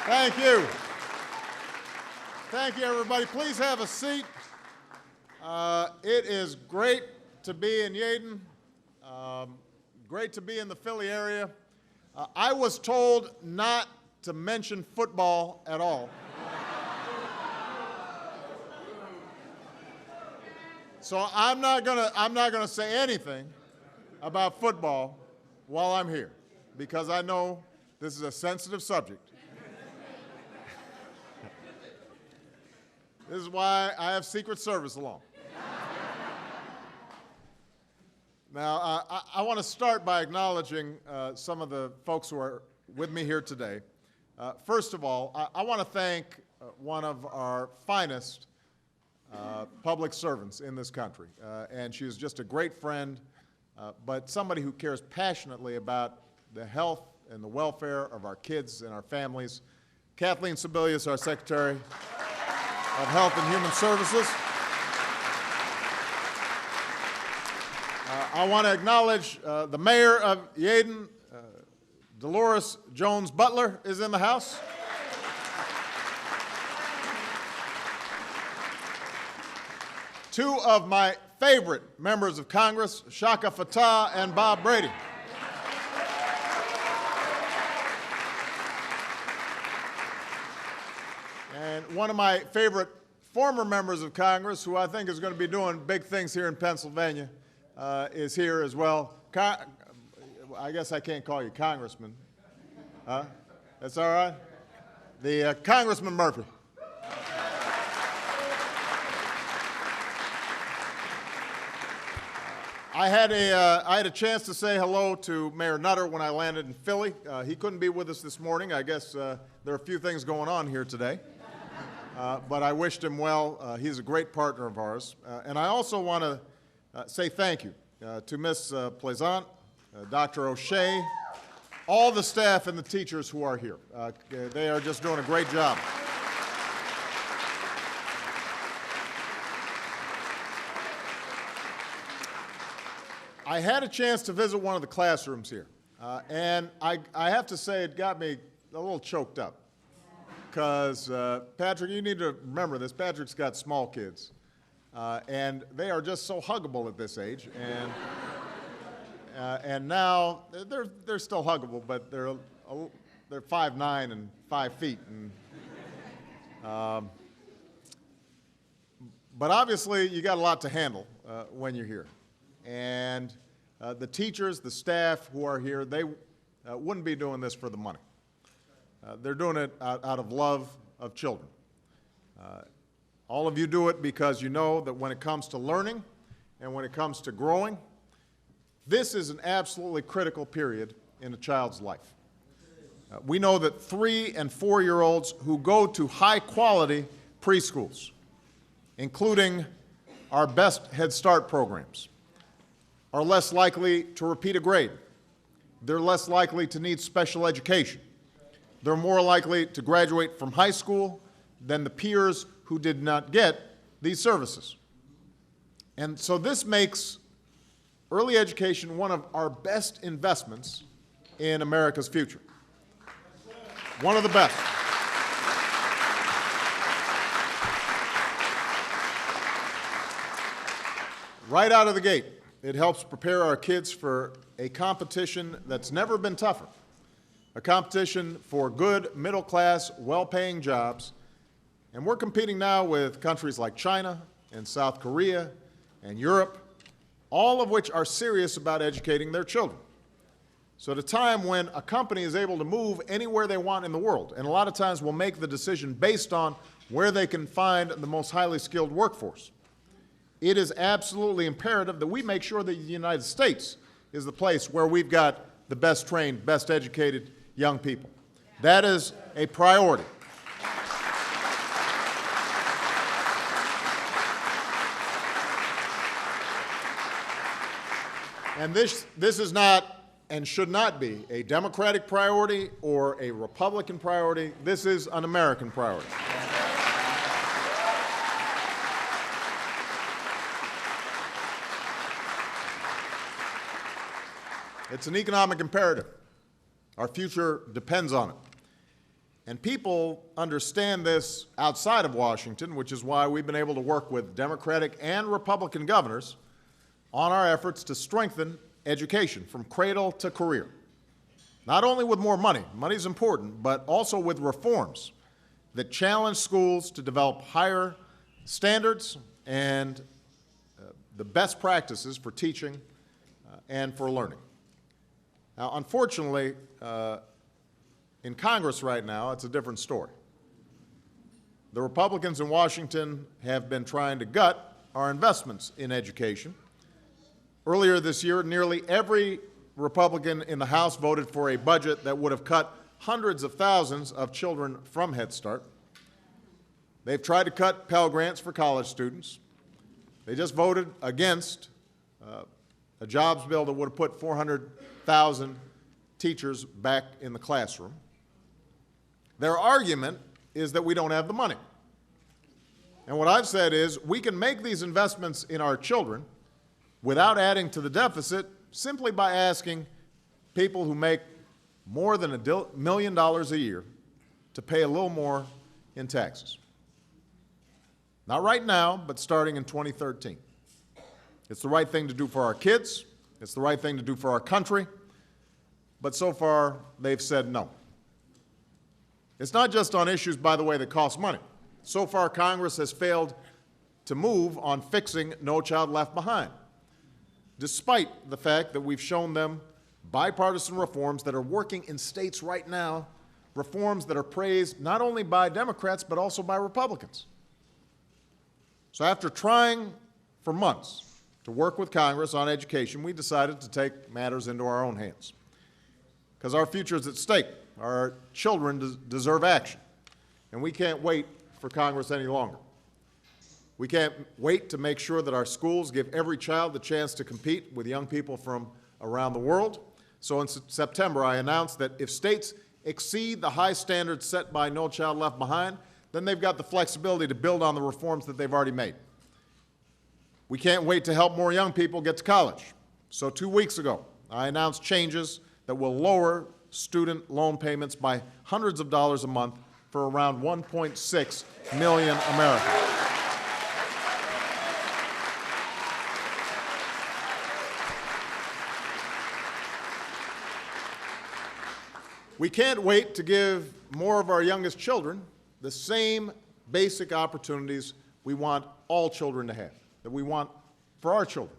Thank you. Thank you, everybody. Please have a seat. It is great to be in Yeadon, great to be in the Philly area. I was told not to mention football at all. So I'm not gonna say anything about football while I'm here, because I know this is a sensitive subject. This is why I have Secret Service along. Now, I want to start by acknowledging some of the folks who are with me here today. First of all, I want to thank one of our finest public servants in this country. And she is just a great friend, but somebody who cares passionately about the health and the welfare of our kids and our families. Kathleen Sebelius, our Secretary of Health and Human Services. I want to acknowledge the mayor of Yeadon, Dolores Jones Butler, is in the house. Two of my favorite members of Congress, Shaka Fattah and Bob Brady. And one of my favorite former members of Congress, who I think is going to be doing big things here in Pennsylvania, is here as well. I guess I can't call you Congressman. Huh? That's all right? The Congressman Murphy. I had a chance to say hello to Mayor Nutter when I landed in Philly. He couldn't be with us this morning. I guess there are a few things going on here today. But I wished him well. He's a great partner of ours. And I also want to say thank you to Ms. Plaisant, Dr. O'Shea, all the staff and the teachers who are here. They are just doing a great job. I had a chance to visit one of the classrooms here, and I have to say it got me a little choked up. Because, Patrick, you need to remember this. Patrick's got small kids, and they are just so huggable at this age. And now they're still huggable, but they're 5'9" and 5 feet. And, but obviously, you got a lot to handle when you're here. And the teachers, the staff who are here, they wouldn't be doing this for the money. They're doing it out of love of children. All of you do it because you know that when it comes to learning and when it comes to growing, this is an absolutely critical period in a child's life. We know that 3- and 4-year-olds who go to high-quality preschools, including our best Head Start programs, are less likely to repeat a grade. They're less likely to need special education. They're more likely to graduate from high school than the peers who did not get these services. And so this makes early education one of our best investments in America's future. One of the best. Right out of the gate, it helps prepare our kids for a competition that's never been tougher. A competition for good, middle-class, well-paying jobs. And we're competing now with countries like China and South Korea and Europe, all of which are serious about educating their children. So at a time when a company is able to move anywhere they want in the world, and a lot of times will make the decision based on where they can find the most highly skilled workforce, it is absolutely imperative that we make sure that the United States is the place where we've got the best trained, best educated young people. That is a priority. And this is not and should not be a Democratic priority or a Republican priority. This is an American priority. It's an economic imperative. Our future depends on it. And people understand this outside of Washington, which is why we've been able to work with Democratic and Republican governors on our efforts to strengthen education from cradle to career. Not only with more money, money's important, but also with reforms that challenge schools to develop higher standards and the best practices for teaching and for learning. Now, unfortunately, in Congress right now, it's a different story. The Republicans in Washington have been trying to gut our investments in education. Earlier this year, nearly every Republican in the House voted for a budget that would have cut hundreds of thousands of children from Head Start. They've tried to cut Pell Grants for college students. They just voted against a jobs bill that would have put 400,000 teachers back in the classroom. Their argument is that we don't have the money. And what I've said is we can make these investments in our children without adding to the deficit simply by asking people who make more than $1 million a year to pay a little more in taxes. Not right now, but starting in 2013. It's the right thing to do for our kids. It's the right thing to do for our country. But so far, they've said no. It's not just on issues, by the way, that cost money. So far, Congress has failed to move on fixing No Child Left Behind, despite the fact that we've shown them bipartisan reforms that are working in states right now, reforms that are praised not only by Democrats but also by Republicans. So after trying for months to work with Congress on education, we decided to take matters into our own hands. Because our future is at stake. Our children deserve action. And we can't wait for Congress any longer. We can't wait to make sure that our schools give every child the chance to compete with young people from around the world. So in September, I announced that if states exceed the high standards set by No Child Left Behind, then they've got the flexibility to build on the reforms that they've already made. We can't wait to help more young people get to college. So 2 weeks ago, I announced changes that will lower student loan payments by hundreds of dollars a month for around 1.6 million Americans. We can't wait to give more of our youngest children the same basic opportunities we want all children to have, that we want for our children.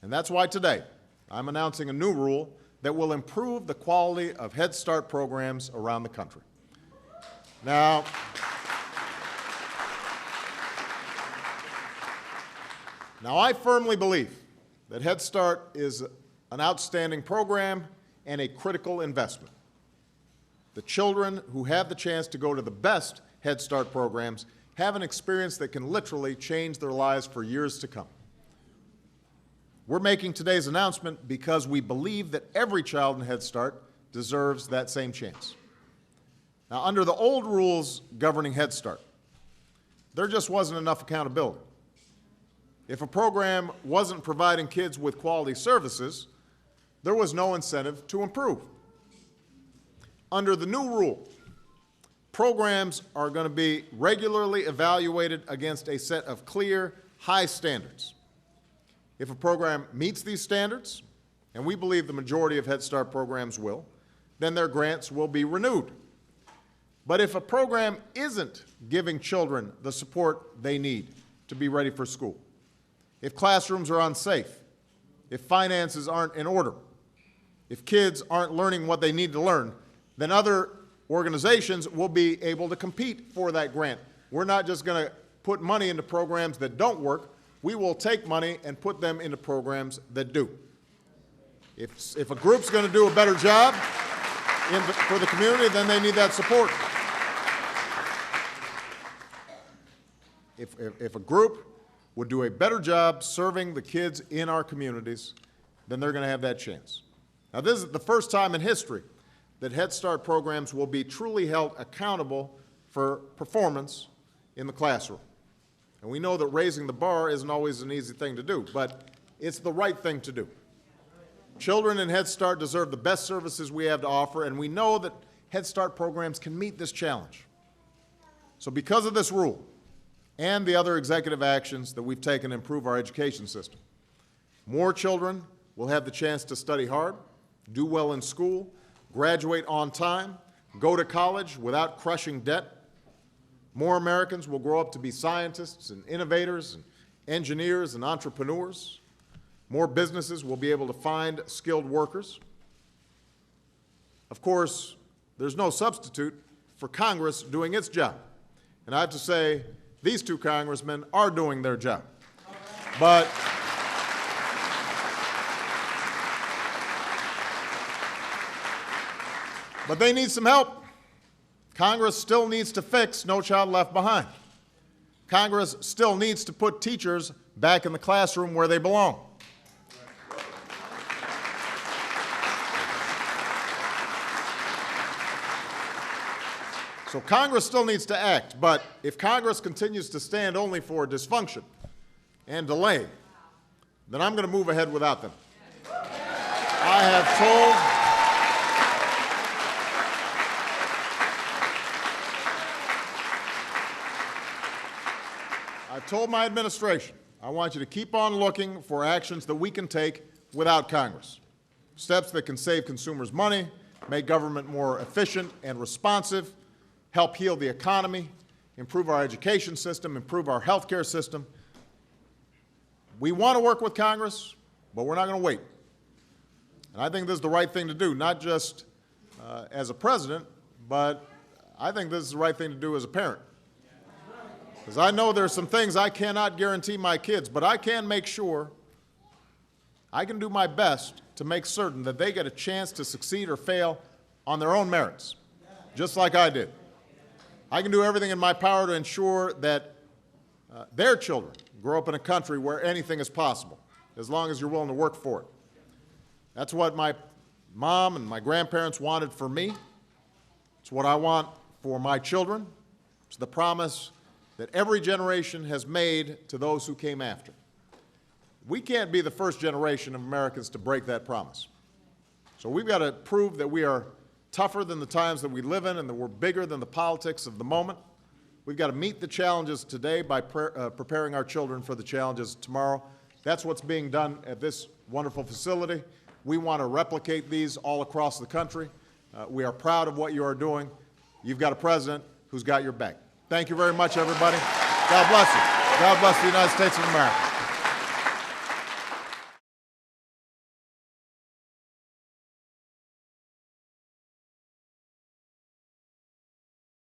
And that's why today I'm announcing a new rule that will improve the quality of Head Start programs around the country. Now, I firmly believe that Head Start is an outstanding program and a critical investment. The children who have the chance to go to the best Head Start programs have an experience that can literally change their lives for years to come. We're making today's announcement because we believe that every child in Head Start deserves that same chance. Now, under the old rules governing Head Start, there just wasn't enough accountability. If a program wasn't providing kids with quality services, there was no incentive to improve. Under the new rule, programs are going to be regularly evaluated against a set of clear, high standards. If a program meets these standards, and we believe the majority of Head Start programs will, then their grants will be renewed. But if a program isn't giving children the support they need to be ready for school, if classrooms are unsafe, if finances aren't in order, if kids aren't learning what they need to learn, then other organizations will be able to compete for that grant. We're not just going to put money into programs that don't work. We will take money and put them into programs that do. If a group's going to do a better job for the community, then they need that support. If a group would do a better job serving the kids in our communities, then they're going to have that chance. Now, this is the first time in history that Head Start programs will be truly held accountable for performance in the classroom. And we know that raising the bar isn't always an easy thing to do, but it's the right thing to do. Children in Head Start deserve the best services we have to offer, and we know that Head Start programs can meet this challenge. So because of this rule and the other executive actions that we've taken to improve our education system, more children will have the chance to study hard, do well in school, graduate on time, go to college without crushing debt. More Americans will grow up to be scientists and innovators and engineers and entrepreneurs. More businesses will be able to find skilled workers. Of course, there's no substitute for Congress doing its job. And I have to say, these two congressmen are doing their job. But they need some help. Congress still needs to fix No Child Left Behind. Congress still needs to put teachers back in the classroom where they belong. So Congress still needs to act, but if Congress continues to stand only for dysfunction and delay, then I'm going to move ahead without them. I've told my administration, I want you to keep on looking for actions that we can take without Congress. Steps that can save consumers money, make government more efficient and responsive, help heal the economy, improve our education system, improve our health care system. We want to work with Congress, but we're not going to wait. And I think this is the right thing to do, not just as a president, but I think this is the right thing to do as a parent. Because I know there's some things I cannot guarantee my kids, but I can make sure, I can do my best to make certain that they get a chance to succeed or fail on their own merits, just like I did. I can do everything in my power to ensure that their children grow up in a country where anything is possible, as long as you're willing to work for it. That's what my mom and my grandparents wanted for me. It's what I want for my children. It's the promise that every generation has made to those who came after. We can't be the first generation of Americans to break that promise. So we've got to prove that we are tougher than the times that we live in and that we're bigger than the politics of the moment. We've got to meet the challenges today by preparing our children for the challenges tomorrow. That's what's being done at this wonderful facility. We want to replicate these all across the country. We are proud of what you are doing. You've got a president who's got your back. Thank you very much, everybody. God bless you. God bless the United States of America.